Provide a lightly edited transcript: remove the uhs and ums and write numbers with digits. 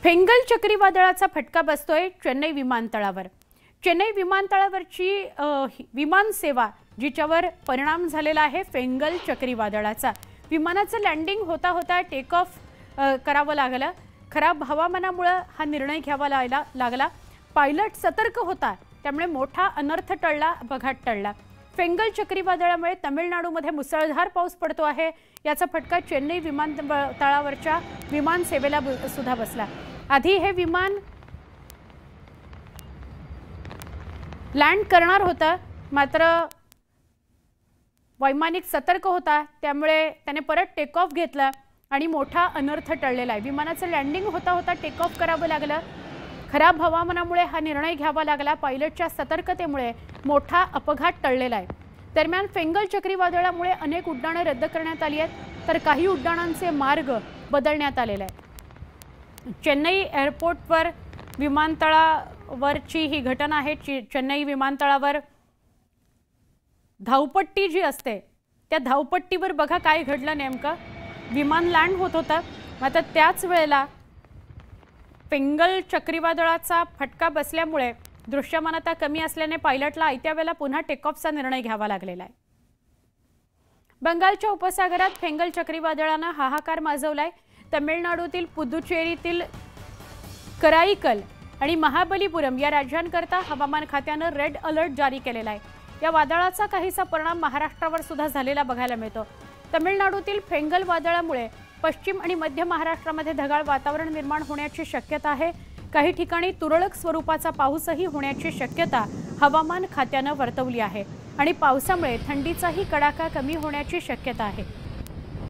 Fengal चक्रीवादळाचा फटका बसतोय चेन्नई विमानतळावर। चेन्नई विमानतळावरची विमान सेवा जिच्यावर परिणाम झालेला आहे फेंगल चक्रीवादळाचा। विमानाचं लँडिंग होता टेक ऑफ करावं लागलं। खराब हवामानामुळे हा निर्णय घ्यावा लागला। पायलट सतर्क होता त्यामुळे मोठा अनर्थ टळला, अपघात टळला। फेंगल चक्रीवादळामुळे तमिळनाडूमध्ये मुसळधार पाऊस पडतो आहे। याचा फटका चेन्नई विमानतळावरच्या विमान सेवेला सुद्धा बसला। आधी हे विमान लँड करणार होतं, मात्र वैमानिक सतर्क होता त्यामुळे त्याने परत टेक ऑफ घेतला आणि मोठा अनर्थ टळलेला आहे। विमानाचं लँडिंग होता टेक ऑफ करावं लागलं। खराब हवामानामुळे हा निर्णय घ्यावा लागला। पायलटच्या सतर्कतेमुळे मोठा अपघात टळलेला आहे। दरम्यान फेंगल चक्रीवादळामुळे अनेक उड्डाणे रद्द करण्यात आली आहेत, तर काही उड्डाणांचे मार्ग बदलण्यात आलेले आहेत। चेन्नई एअरपोर्टवर विमानतळावरची ही घटना आहे। चेन्नई विमानतळावर धावपट्टी जी असते त्या धावपट्टीवर बघा काय घडलं नेमकं। विमान लँड होत होतं, मात्र त्याच वेळेला फेंगल चक्रीवादळाचा फटका बसल्यामुळे दृश्यमानता कमी असल्याने पायलटला आयत्या वेळेला पुन्हा टेक ऑफचा निर्णय घ्यावा लागलेला आहे। बंगालच्या उपसागरात फेंगल चक्रीवादळाने हाहाकार माजवलाय। तमिळनाडूतील पुदुचेरीतील कराईकल आणि महाबलीपुरम या राज्यांकरता हवामान खात्याने रेड अलर्ट जारी केलेला आहे। या वादळाचा काहीसा परिणाम महाराष्ट्रावर सुद्धा झालेला बघायला मिळतो। तमिळनाडूतील फेंगल वादळामुळे पश्चिम आणि मध्य महाराष्ट्रामध्ये ढगाळ वातावरण निर्माण होण्याची शक्यता आहे। काही ठिकाणी तुरळक स्वरूपाचा पाऊसही होण्याची शक्यता हवामान खात्याने वर्तवली आहे आणि पावसामुळे थंडीचाही कडाका कमी होण्याची शक्यता आहे।